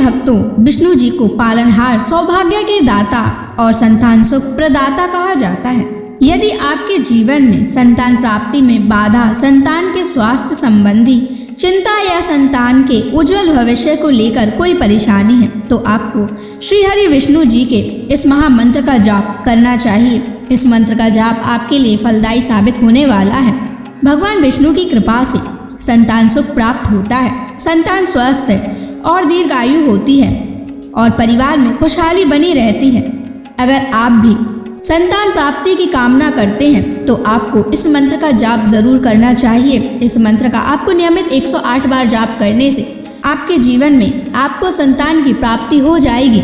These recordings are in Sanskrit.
भक्तों, विष्णु जी को पालनहार, सौभाग्य के दाता और संतान सुख प्रदाता कहा जाता है। यदि आपके जीवन में संतान प्राप्ति में बाधा, संतान के स्वास्थ्य संबंधी चिंता या संतान के उज्जवल भविष्य को लेकर कोई परेशानी है, तो आपको श्री हरि विष्णु जी के इस महामंत्र का जाप करना चाहिए। इस मंत्र का जाप आपके लिए फलदायी साबित होने वाला है। भगवान विष्णु की कृपा से संतान सुख प्राप्त होता है, संतान स्वस्थ है और दीर्घायु होती है और परिवार में खुशहाली बनी रहती है। अगर आप भी संतान प्राप्ति की कामना करते हैं तो आपको इस मंत्र का जाप जरूर करना चाहिए। इस मंत्र का आपको नियमित 108 बार जाप करने से आपके जीवन में आपको संतान की प्राप्ति हो जाएगी।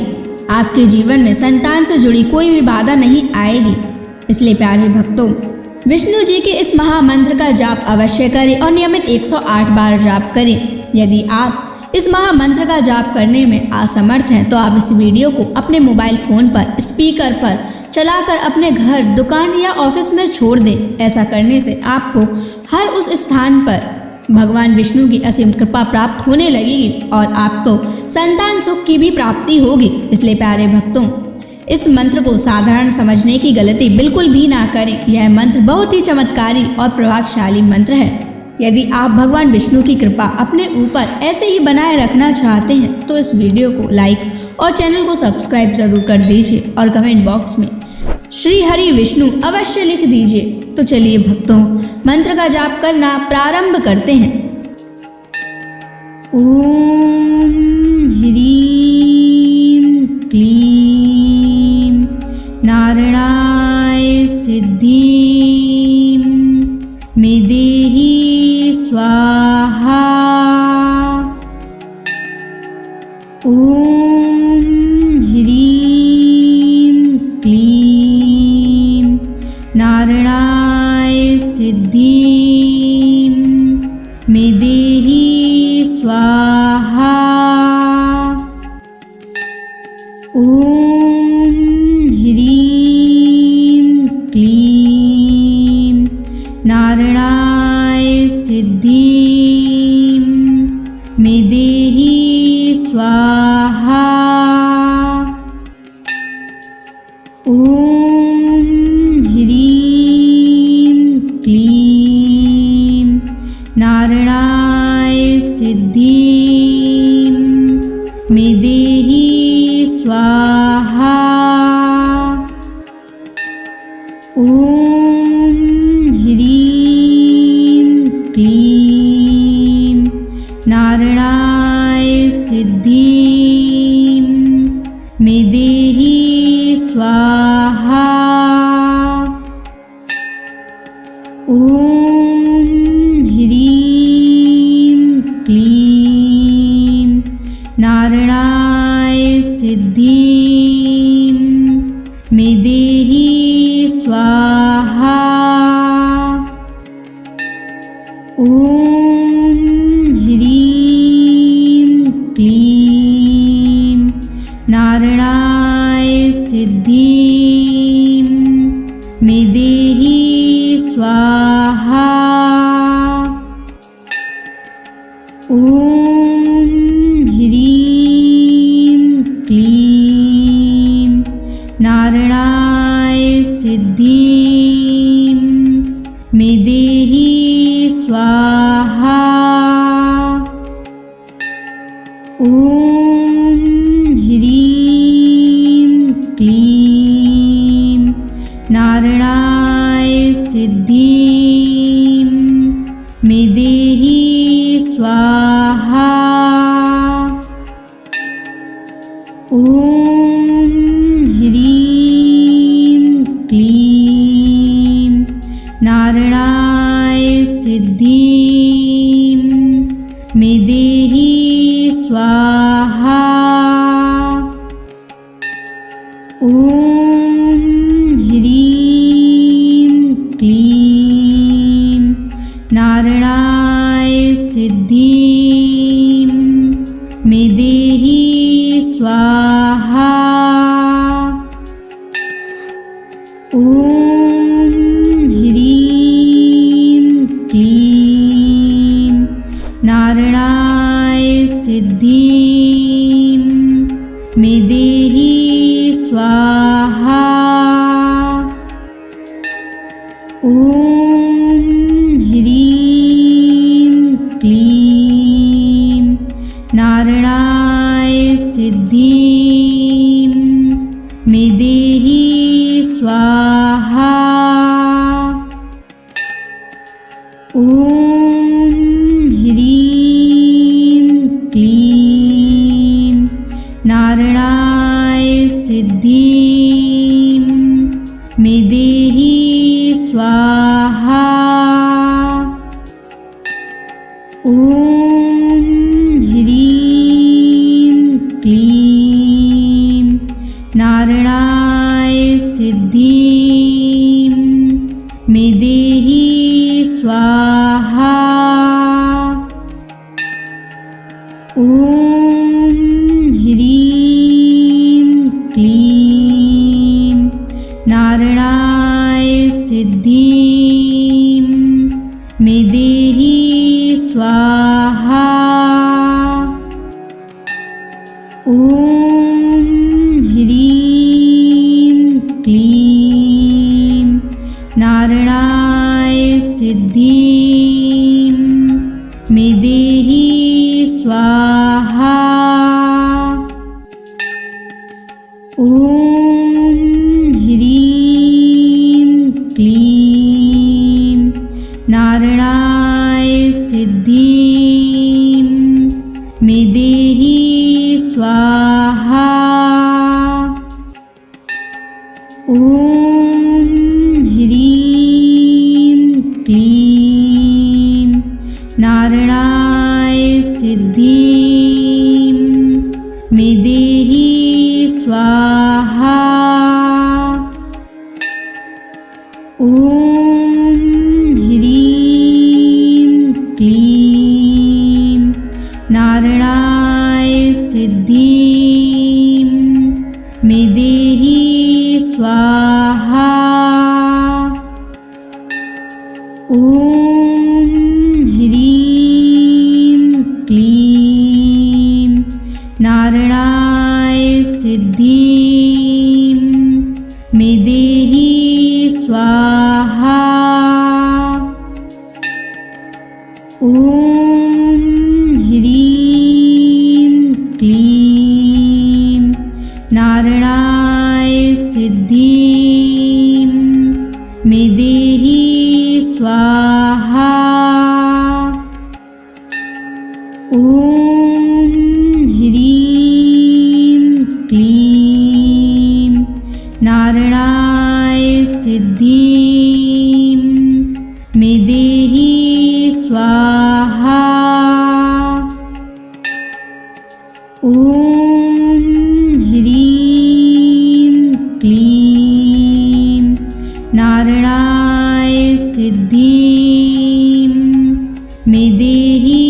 आपके जीवन में संतान से जुड़ी कोई भी बाधा नहीं आएगी। इसलिए प्यारे भक्तों, विष्णु जी के इस महामंत्र का जाप अवश्य करें और नियमित 108 बार जाप करें। यदि आप इस महामंत्र का जाप करने में असमर्थ हैं तो आप इस वीडियो को अपने मोबाइल फोन पर स्पीकर पर चलाकर अपने घर, दुकान या ऑफिस में छोड़ दें। ऐसा करने से आपको हर उस स्थान पर भगवान विष्णु की असीम कृपा प्राप्त होने लगेगी और आपको संतान सुख की भी प्राप्ति होगी। इसलिए प्यारे भक्तों, इस मंत्र को साधारण समझने की गलती बिल्कुल भी ना करें। यह मंत्र बहुत ही चमत्कारी और प्रभावशाली मंत्र है। यदि आप भगवान विष्णु की कृपा अपने ऊपर ऐसे ही बनाए रखना चाहते हैं तो इस वीडियो को लाइक और चैनल को सब्सक्राइब जरूर कर दीजिए और कमेंट बॉक्स में श्री हरि विष्णु अवश्य लिख दीजिए। तो चलिए भक्तों, मंत्र का जाप करना प्रारंभ करते हैं। ओम ह्रीं क्लीं नारायणाय सिद्धिं मे देहि स्वाहा। ओम ह्रीं क्लीं नारायणाय सिद्धिं मे देहि स्वाहा। ओम ह्रीं क्लीं नारायणाय सिद्धिं मे देहि स्वाहा। ओम ह्रीं क्लीं नारायणाय सिद्धिं मे देहि स्वाहा। ओम ह्रीं क्लीं नारायणाय सिद्धिं मे देहि स्वाहा। ओम ह्रीं क्लीं नारायणाय सिद्धिं मे देहि स्वाहा। ओम ह्रीं क्लीं नारायणाय सिद्धिं मे देहि स्वाहा। ओम ह्रीं क्लीं नारायणाय सिद्धिं मे देहि स्वाहा। ओम ह्रीं क्लीं नारायणाय सिद्धिं मे देहि स्वाहा। ओम ह्रीं क्लीं नारायणाय सिद्धिं मे देहि स्वाहा। ओम ह्रीं क्लीं नारायणाय सिद्धिं मे देहि स्वाहा। ओम ह्रीं क्लीं नारायणाय सिद्धिं स्वाहा। ॐ ह्रीं क्लीं नारायणाय सिद्धिं मे देहि स्वाहा। ॐ ह्रीं क्लीं नारायणाय सिद्धिं मे देहि स्वाहा। ॐ ह्रीं क्लीं नारायणाय सिद्धिं मे देहि स्वाहा। ॐ ह्रीं क्लीं नारायणाय सिद्धिं मे देहि स्वाहा। ॐ ह्रीं क्लीं नारायणाय सिद्धिं मे देहि स्वाहा। ॐ ह्रीं क्लीं नारायणाय सिद्धिं मे देहि स्वाहा। ॐ ह्रीं क्लीं नारायणाय सिद्धिं मे देहि स्वाहा। ॐ ह्रीं क्लीं नारायणाय सिद्धिं मे देहि स्वाहा। ॐ ह्रीं क्लीं नारायणाय सिद्धिं मे देहि स्वाहा। ॐ ह्रीं क्लीं नारायणाय सिद्धिं मे देहि स्वाहा। ॐ ह्रीं क्लीं नारायणाय सिद्धिं मे देहि स्वाहा। ॐ ह्रीं क्लीं नारायणाय सिद्धिं मे देहि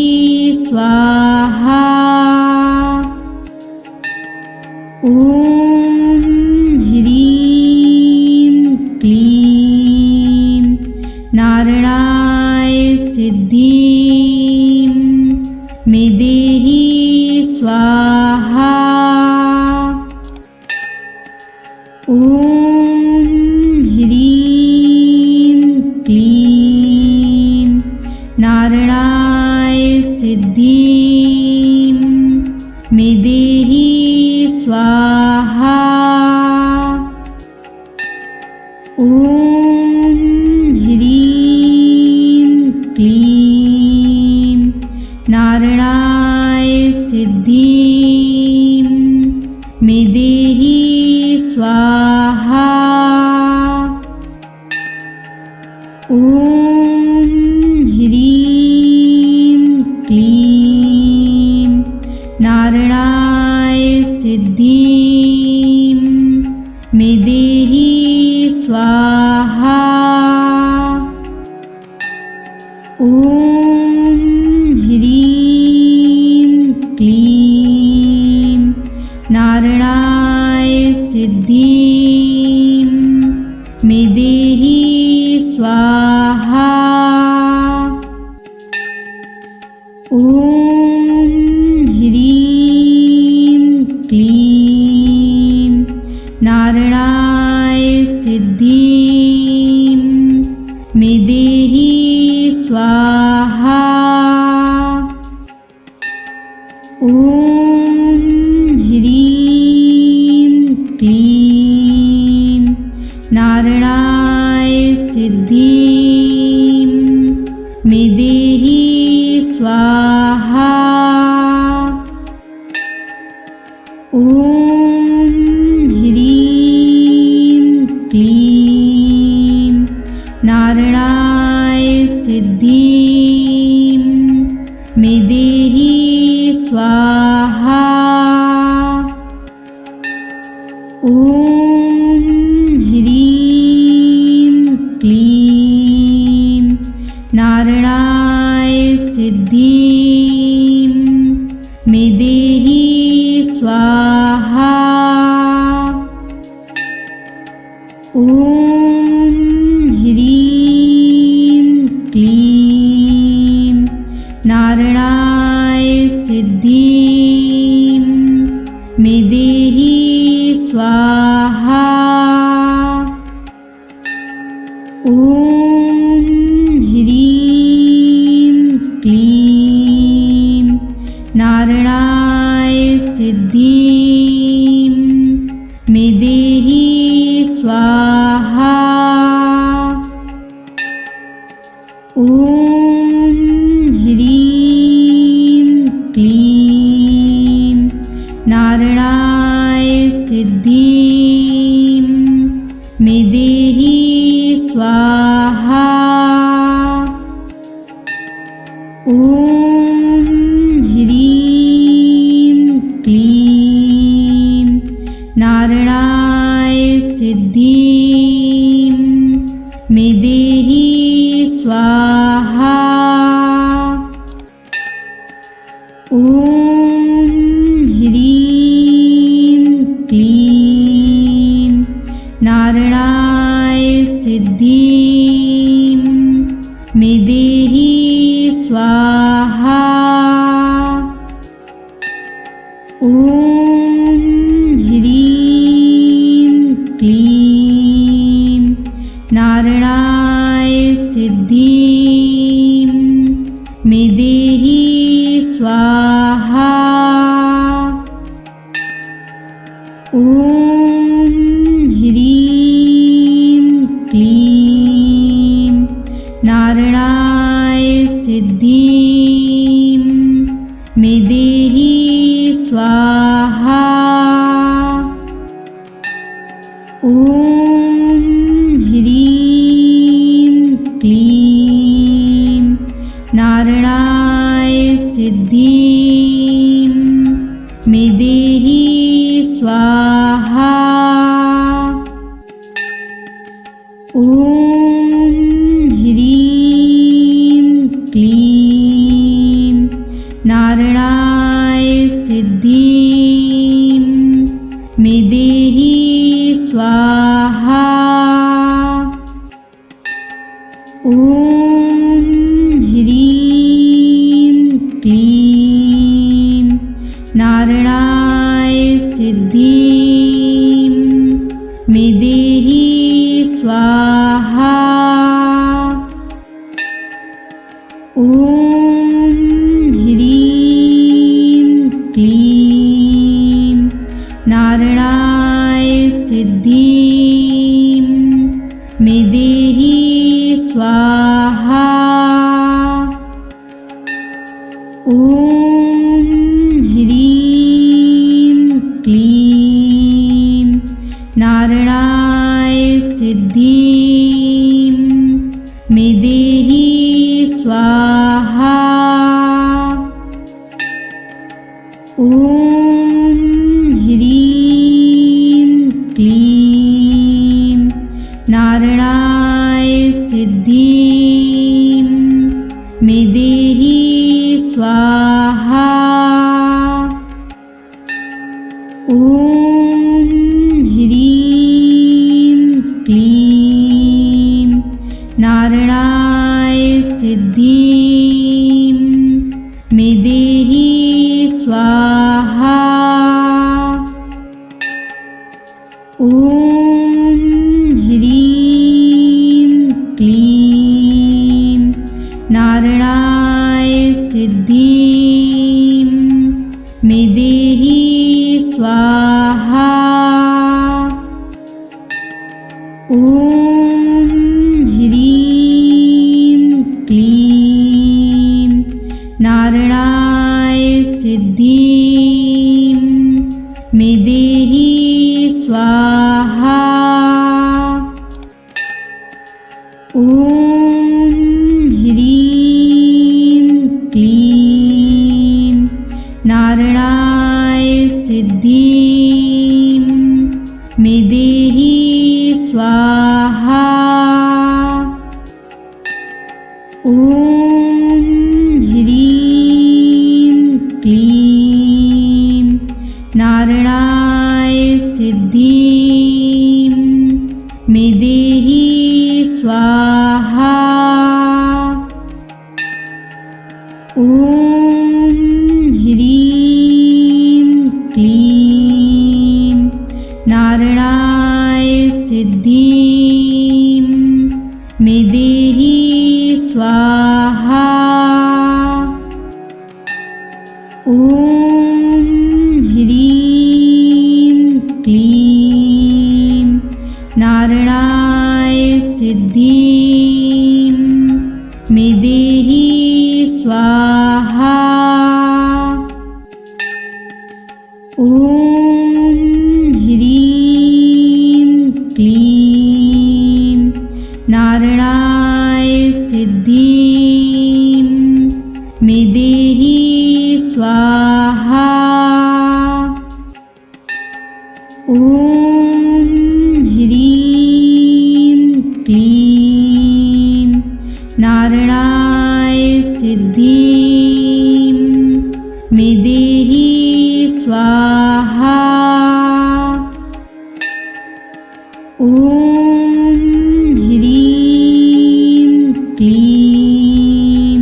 स्वाहा। ॐ ह्रीं क्लीं नारायणाय सिद्धिं मे देहि स्वाहा। ॐ ह्रीं क्लीं नारायणाय सिद्धिं मे देहि स्वाहा। ॐ ह्रीं क्लीं नारायणाय सिद्धिं मे देहि स्वाहा। ॐ ह्रीं क्लीं नारायणाय सिद्धिं मे देहि स्वाहा। ॐ ह्रीं क्लीं नारायणाय सिद्धिं मे देहि स्वाहा। ॐ ह्रीं क्लीं नारायणाय सिद्धिं मे देहि स्वाहा। ॐ ह्रीं क्लीं नारायणाय सिद्धिं मे देहि स्वाहा। ॐ ह्रीं क्लीं नारायणाय सिद्धिं मे देहि स्वाहा। ॐ ह्रीं क्लीं नारायणाय सिद्धिं मे देहि स्वाहा। ॐ ह्रीं क्लीं नारायणाय सिद्धिं मे देहि स्वाहा। ॐ ह्रीं क्लीं नारायणाय सिद्धिं मे देहि स्वाहा। ॐ ह्रीं क्लीं नारायणाय सिद्धिं मे देहि स्वाहा। ॐ ह्रीं क्लीं नारायणाय सिद्धिं मे देहि स्वाहा। ॐ ह्रीं क्लीं नारायणाय सिद्धिं मे देहि स्वाहा। ॐ ह्रीं क्लीं नारायणाय सिद्धिं मे देहि स्वाहा। ॐ ह्रीं क्लीं नारायणाय सिद्धिं मे देहि स्वाहा। ॐ ह्रीं क्लीं नारायणाय सिद्धिं मे देहि स्वाहा। ॐ ह्रीं क्लीं नारायणाय सिद्धिं मे देहि स्वाहा। ॐ ह्रीं क्लीं नारायणाय सिद्धिं मे देहि स्वाहा। ॐ ह्रीं क्लीं नारायणाय सिद्धिं मे देहि स्वाहा। ॐ ह्रीं क्लीं नारायणाय सिद्धिं मे देहि स्वाहा। ॐ ह्रीं क्लीं नारायणाय सिद्धिं मे देहि स्वाहा। ॐ ह्रीं क्लीं नारायणाय सिद्धिं मे देहि स्वाहा। ॐ क्लीं नारायणाय सिद्धिं मे देहि स्वाहा। ॐ ह्रीं क्लीं नारायणाय सिद्धिं मे देहि स्वाहा। ॐ ह्रीं क्लीं नारायणाय सिद्धिं मे देहि स्वाहा। ॐ ह्रीं क्लीं नारायणाय सिद्धिं मे देहि स्वाहा। ॐ ह्रीं क्लीं नारायणाय सिद्धिं मे देहि स्वाहा। ॐ ह्रीं क्लीं नारायणाय सिद्धिं मे देहि स्वाहा। ॐ ह्रीं क्लीं नारायणाय सिद्धिं मे देहि स्वाहा। ॐ ह्रीं क्लीं नारायणाय सिद्धिं मे देहि स्वाहा। ॐ ह्रीं क्लीं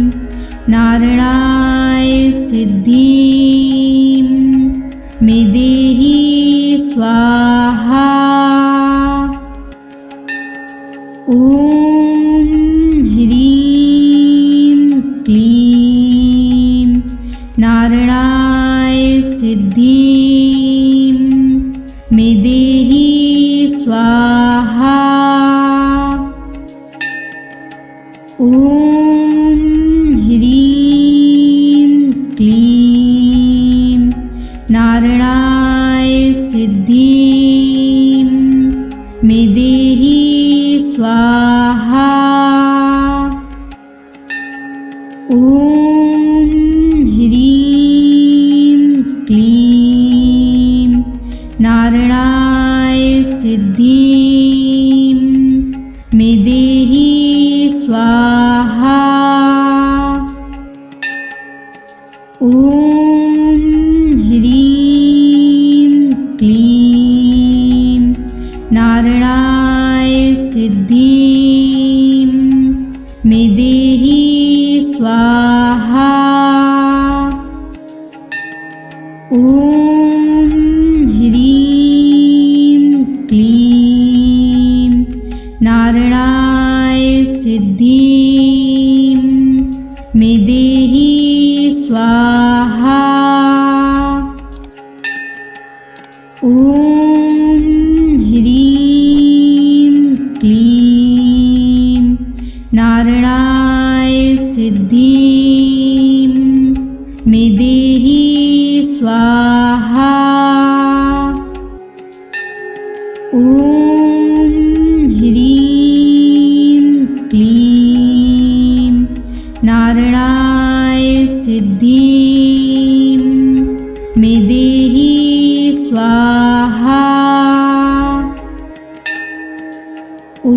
नारायणाय सिद्धिं मे देहि स्वाहा। ॐ ह्रीं क्लीं नारायणाय सिद्धिं मे देहि स्वाहा। ॐ ह्रीं क्लीं नारायणाय सिद्धिं मे देहि स्वाहा। ॐ ह्रीं क्लीं नारायणाय सिद्धिं मे देहि स्वाहा। ॐ ह्रीं क्लीं नारायणाय सिद्धिं मे देहि स्वाहा। ॐ ह्रीं क्लीं नारायणाय सिद्धिं मे देहि स्वाहा। ॐ ह्रीं क्लीं नारायणाय सिद्धिं मे देहि स्वाहा। ॐ ह्रीं क्लीं नारायणाय सिद्धिं मे देहि स्वाहा। ॐ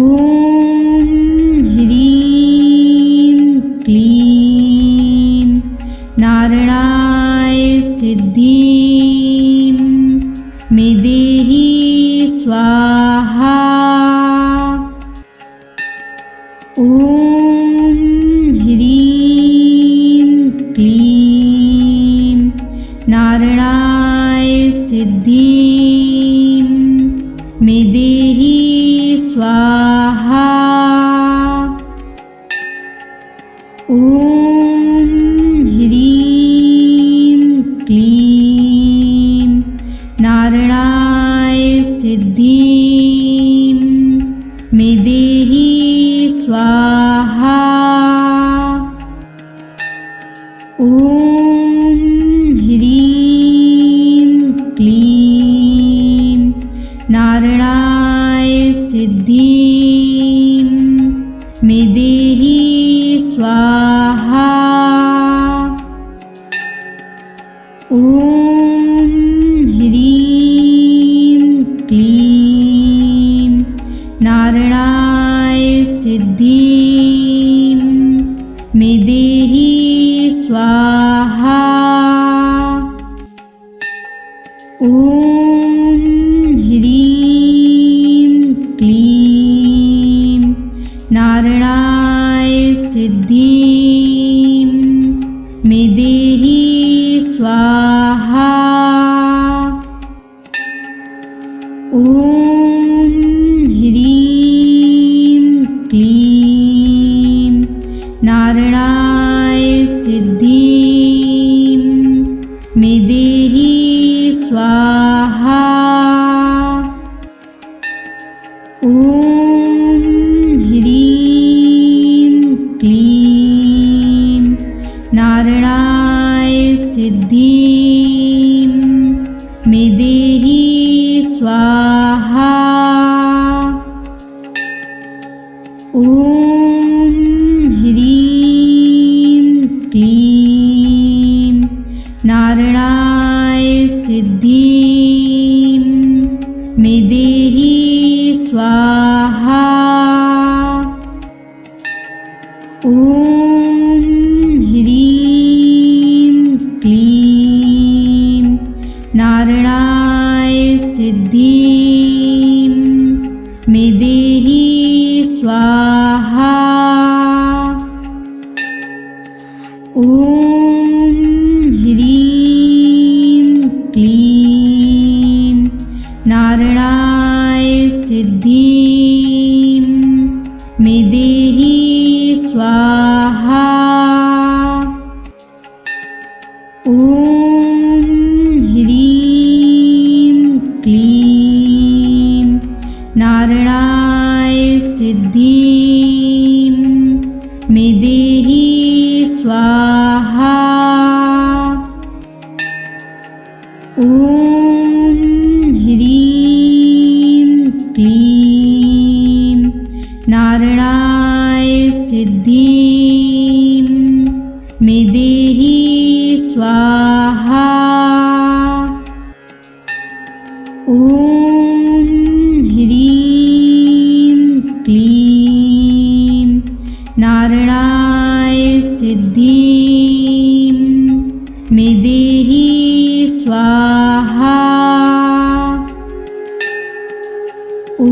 ह्रीं क्लीं नारायणाय सिद्धिं मे देहि स्वाहा। ॐ ह्रीं क्लीं नारायणाय सिद्धिं मे देहि स्वाहा। ॐ ह्रीं क्लीं नारायणाय सिद्धिं मे देहि स्वाहा। ॐ ह्रीं क्लीं नारायणाय सिद्धिं मे देहि स्वाहा। ॐ ह्रीं क्लीं नारायणाय सिद्धिं मे देहि स्वाहा। ॐ ह्रीं क्लीं नारायणाय सिद्धिं मे देहि स्वाहा। ॐ ह्रीं क्लीं नारायणाय सिद्धिं मे देहि स्वाहा। ॐ ह्रीं क्लीं नारायणाय सिद्धिं मे देहि स्वाहा। ॐ ह्रीं क्लीं नारायणाय सिद्धिं मे देहि स्वाहा। ॐ ह्रीं क्लीं नारायणाय सिद्धिं मे देहि स्वाहा। ॐ ह्रीं क्लीं नारायणाय सिद्धिं मे देहि स्वाहा। ॐ ह्रीं क्लीं नारायणाय सिद्धिं मे देहि स्वाहा। ॐ ह्रीं क्लीं नारायणाय सिद्धिं मे देहि स्वाहा। ॐ ह्रीं क्लीं नारायणाय सिद्धिं मे देहि स्वाहा। ॐ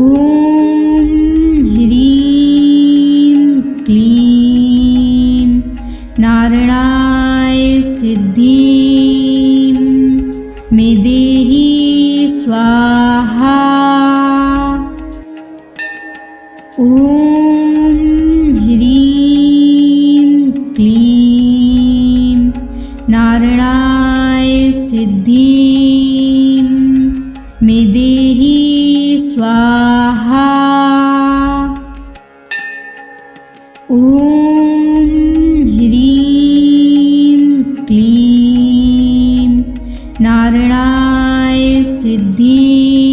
ह्रीं क्लीं नारायणाय सिद्धिं मे देहि स्वाहा। ॐ ह्रीं क्लीं नारायणाय सिद्धिं मे देहि स्वाहा। ॐ ह्रीं क्लीं नारायणाय सिद्धिं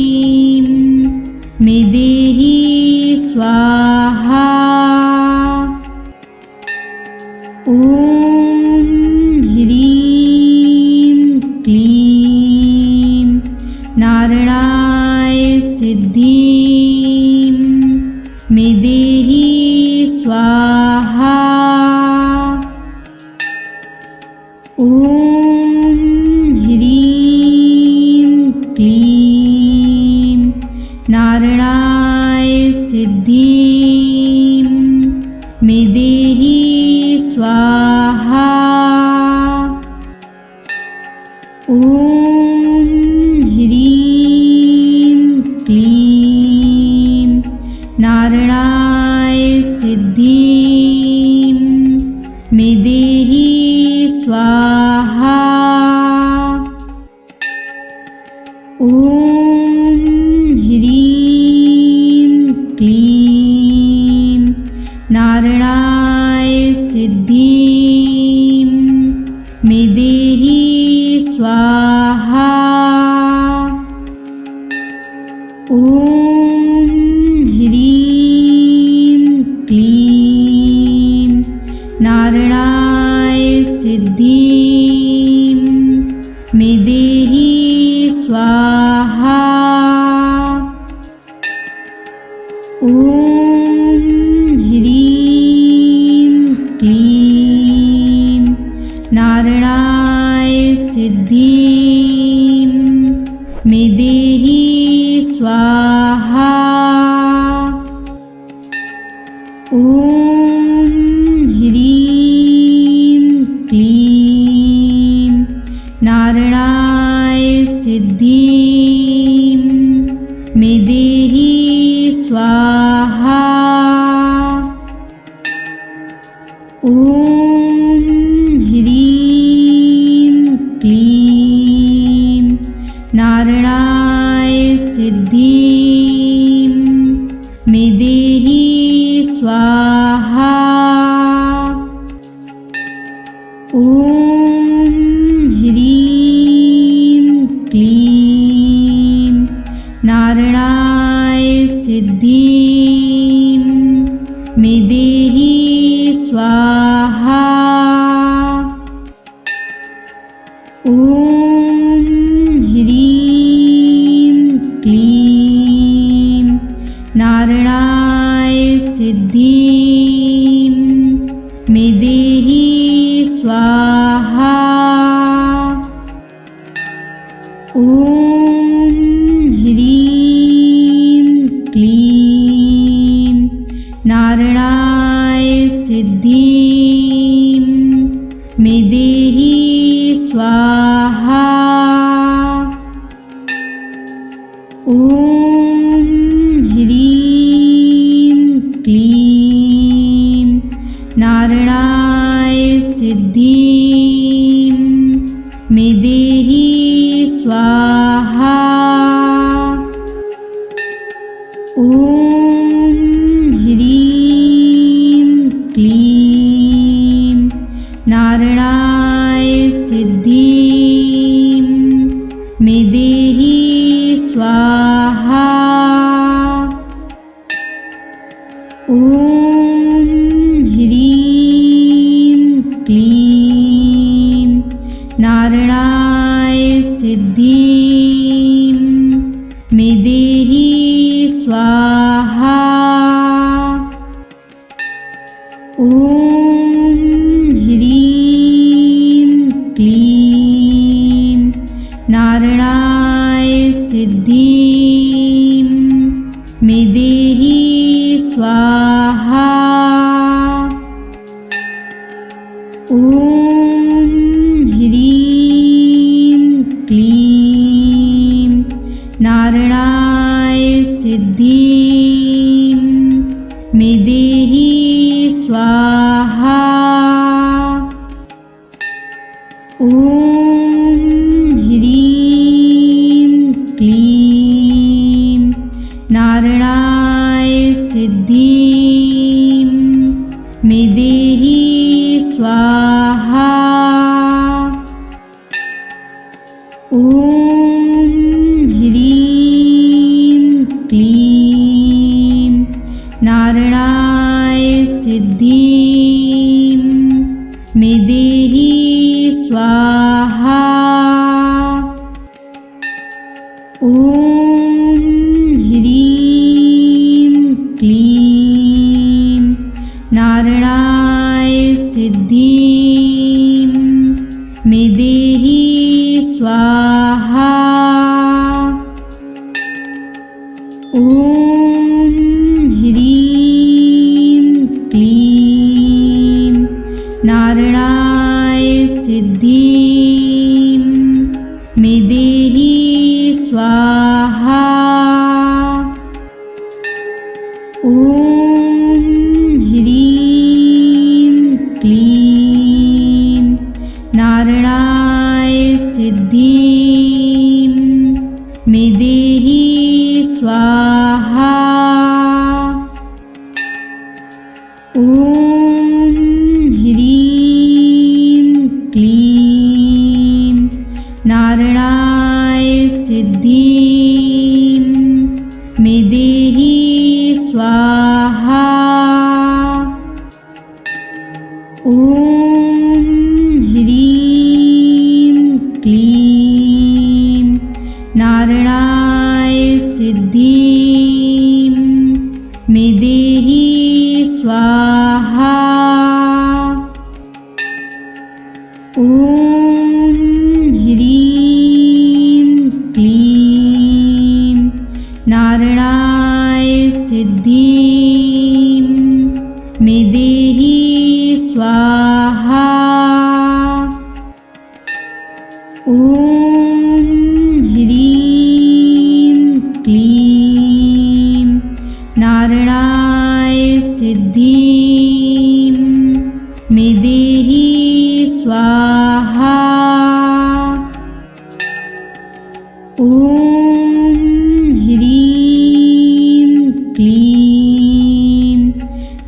मे देहि स्वाहा। ॐ ह्रीं क्लीं नारायणाय सिद्धिं मे देहि स्वाहा। ॐ ह्रीं क्लीं नारायणाय सिद्धिं मे देहि स्वाहा। ॐ ह्रीं क्लीं नारायणाय सिद्धिं मे स्वाहा। ॐ ह्रीं क्लीं नारायणाय सिद्धिं मे देहि स्वाहा। ॐ ह्रीं क्लीं नारायणाय सिद्धिं मे देहि स्वाहा। ॐ ह्रीं क्लीं नारायणाय सिद्धिं मे देहि स्वाहा। ॐ ह्रीं क्लीं नारायणाय सिद्धिं मे देहि स्वाहा। ॐ ह्रीं क्लीं नारायणाय सिद्धिं मे देहि स्वाहा। ॐ ह्रीं क्लीं नारायणाय सिद्धिं मे देहि स्वाहा। ॐ ह्रीं क्लीं नारायणाय सिद्धिं मे देहि स्वाहा। ॐ ह्रीं क्लीं नारायणाय सिद्धिं मे देहि स्वाहा। ॐ ह्रीं क्लीं नारायणाय सिद्धिं मे देहि स्वाहा। ॐ ह्रीं क्लीं नारायणाय सिद्धिं मे देहि स्वाहा। ॐ ह्रीं क्लीं नारायणाय सिद्धिं मे देहि स्वाहा। ॐ ह्रीं क्लीं नारायणाय सिद्धिं मे देहि स्वाहा। ॐ ह्रीं क्लीं नारायणाय सिद्धिं मे देहि स्वाहा। ॐ ह्रीं क्लीं नारायणाय सिद्धिं मे देहि स्वाहा। ॐ ह्रीं क्लीं नारायणाय सिद्धिं मे देहि स्वाहा। ॐ ह्रीं क्लीं नारायणाय सिद्धिं मे देहि स्वाहा। ॐ ह्रीं क्लीं नारायणाय सिद्धिं मे देहि स्वाहा। ॐ ह्रीं क्लीं ॐ ह्रीं क्लीं नारायणाय सिद्धिं मे देहि स्वाहा। ॐ ह्रीं क्लीं नारायणाय सिद्धिं मे देहि स्वाहा। ॐ ह्रीं क्लीं नारायणाय सिद्धिं मे देहि स्वाहा। ॐ ह्रीं क्लीं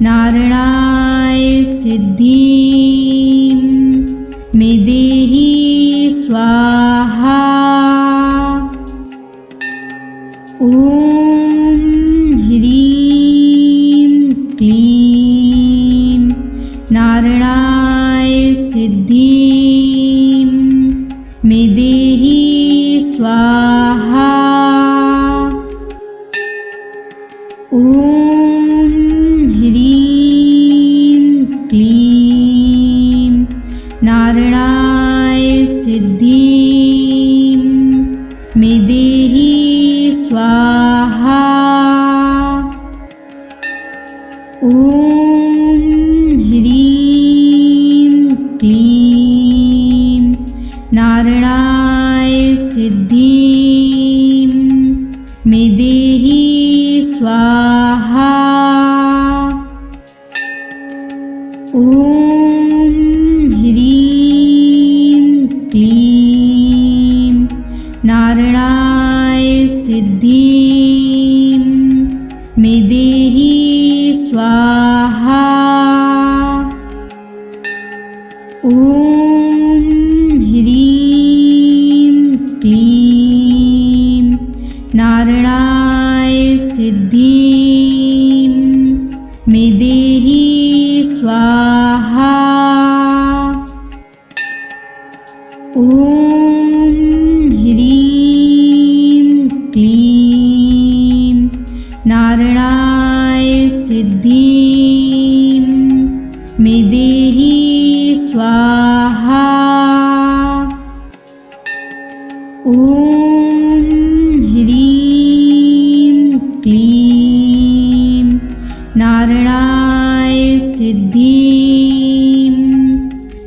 नारायणाय सिद्धिं मे देहि स्वाहा। ॐ ह्रीं क्लीं नारायणाय सिद्धिं मे देहि स्वाहा। ॐ ह्रीं क्लीं नारायणाय सिद्धिं मे देहि स्वाहा। ॐ ह्रीं क्लीं नारायणाय सिद्धिं मे देहि स्वाहा। ॐ ह्रीं क्लीं नारायणाय सिद्धिं मे देहि स्वाहा। ॐ ह्रीं क्लीं नारायणाय सिद्धिं मे देहि स्वाहा। ॐ ह्रीं क्लीं नारायणाय सिद्धिं मे देहि स्वाहा। ॐ ह्रीं क्लीं नारायणाय सिद्धिं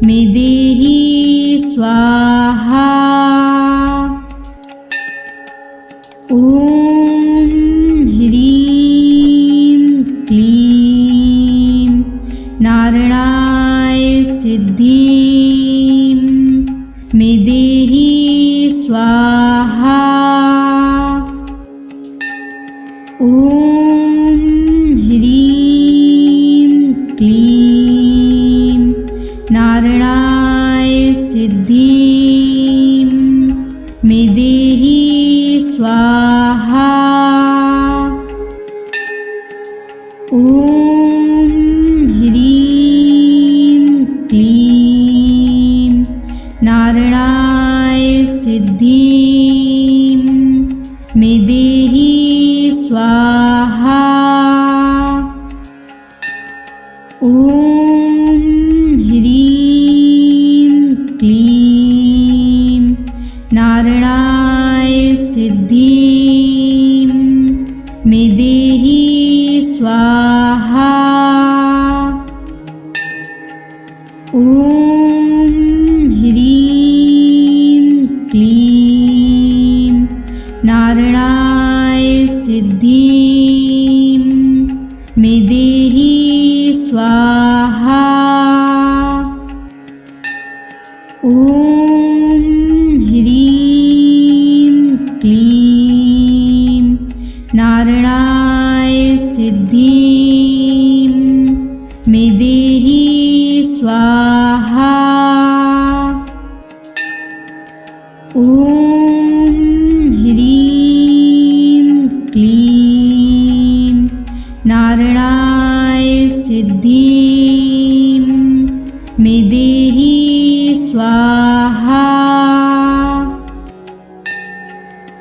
मे देहि स्वाहा। ॐ ह्रीं क्लीं नारायणाय सिद्धिं मे देहि स्वाहा। ॐ ह्रीं क्लीं नारायणाय सिद्धिं मे देहि स्वाहा। ॐ ह्रीं क्लीं नारायणाय सिद्धिं मे देहि स्वाहा। ॐ ह्रीं क्लीं नारायणाय सिद्धिं मे देहि स्वाहा। ॐ ह्रीं क्लीं नारायणाय सिद्धिं मे देहि स्वाहा। ॐ ह्रीं क्लीं नारायणाय सिद्धिं मे देहि स्वाहा। ॐ ह्रीं क्लीं नारायणाय सिद्धिं मे देहि स्वाहा।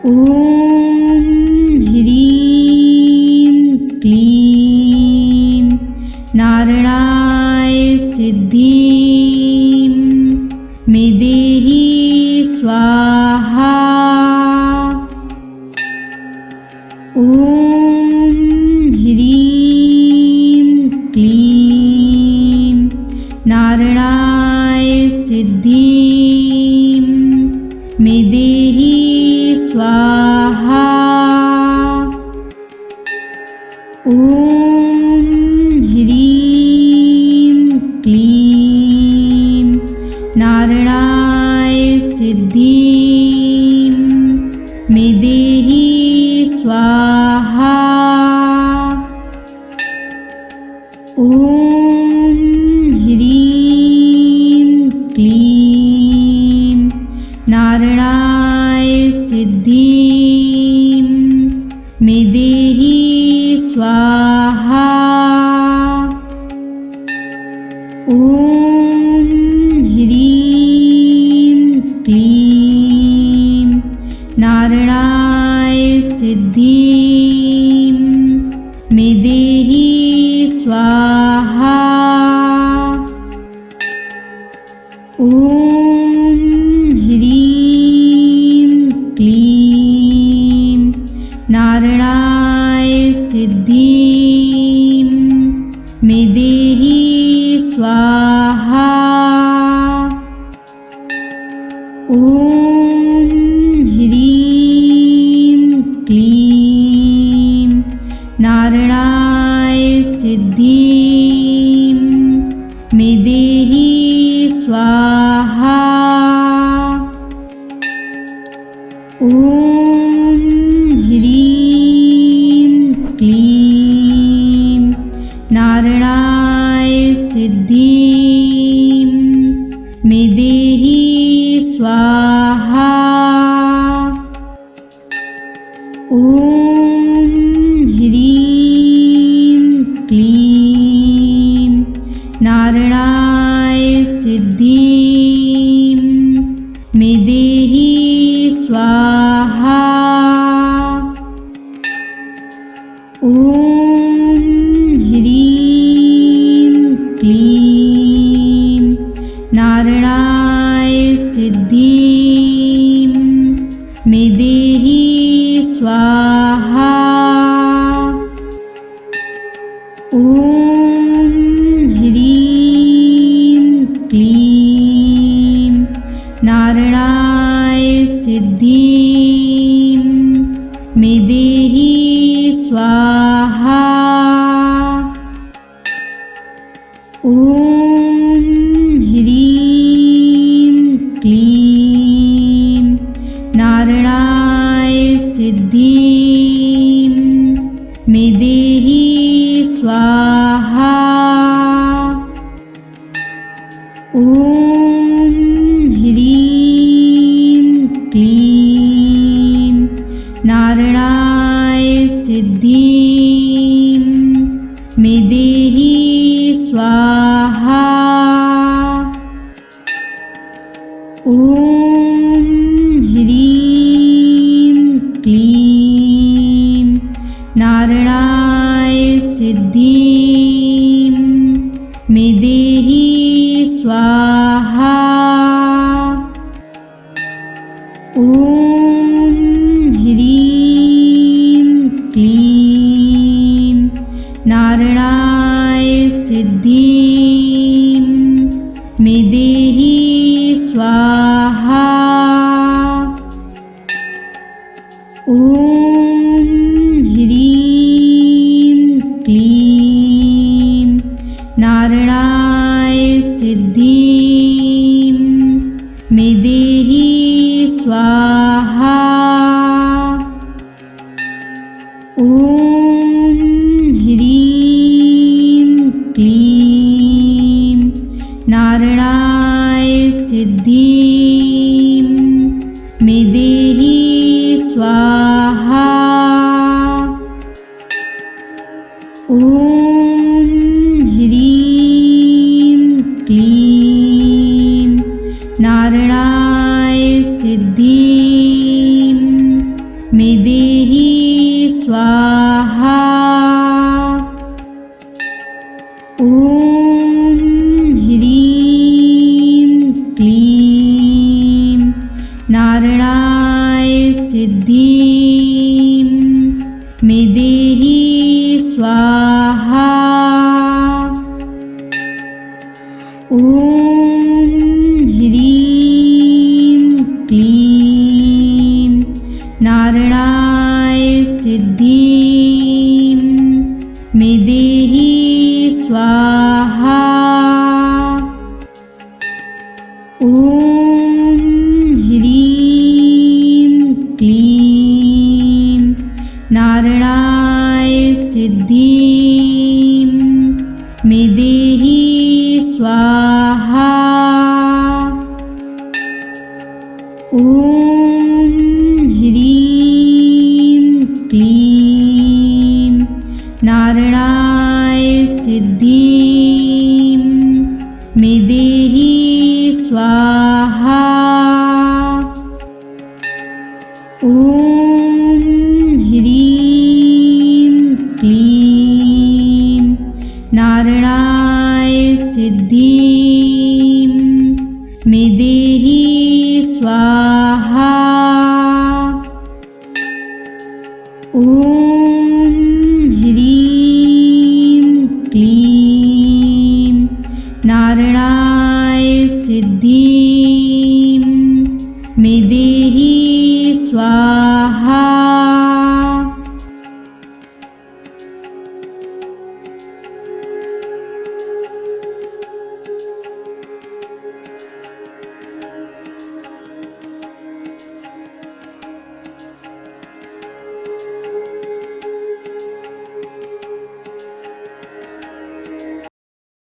ॐ ह्रीं क्लीं नारायणाय सिद्धिं मे देहि स्वाहा। ॐ ह्रीं क्लीं नारायणाय सिद्धिं मे देहि स्वाहा। ॐ ह्रीं क्लीं नारायणाय सिद्धिं मे देहि स्वाहा। ॐ ह्रीं क्लीं नारायणाय सिद्धिं मे देहि स्वाहा। ॐ ह्रीं क्लीं नारायणाय सिद्धिं मे देहि स्वाहा। ॐ ह्रीं क्लीं नारायणाय सिद्धिं मे देहि स्वाहा। ॐ ह्रीं क्लीं नारायणाय सिद्धिं मे देहि स्वाहा। ॐ ह्रीं क्लीं नारायणाय सिद्धिं मे देहि स्वाहा। ॐ ह्रीं क्लीं नारायणाय सिद्धिं मे देहि स्वाहा। ॐ ह्रीं क्लीं नारायणाय सिद्धिं मे देहि स्वाहा। ॐ ह्रीं क्लीं नारायणाय सिद्धिं मे देहि स्वाहा। ॐ ह्रीं क्लीं नारायणाय सिद्धिं मे देहि स्वाहा। ॐ ह्रीं क्लीं नारायणाय सिद्धिं मे देहि स्वाहा। ॐ ह्रीं क्लीं नारायणाय सिद्धिं मे देहि स्वाहा। ॐ ह्रीं क्लीं नारायणाय सिद्धिं मे देहि स्वाहा। ॐ ह्रीं क्लीं नारायणाय सिद्धिं मे देहि स्वाहा। ॐ ह्रीं क्लीं नारायणाय सिद्धिं मे देहि स्वाहा। ॐ ह्रीं क्लीं नारायणाय सिद्धिं मे देहि स्वाहा। ॐ ह्रीं क्लीं नारायणाय सिद्धिं मे देहि स्वाहा। ॐ ह्रीं क्लीं नारायणाय सिद्धिं मे देहि स्वाहा। ॐ ह्रीं क्लीं नारायणाय सिद्धिं मे देहि स्वाहा। ॐ ह्रीं क्लीं नारायणाय सिद्धिं मे देहि स्वाहा। ॐ ह्रीं क्लीं नारायणाय सिद्धिं मे देहि स्वाहा। ॐ ह्रीं क्लीं नारायणाय सिद्धिं मे देहि स्वाहा।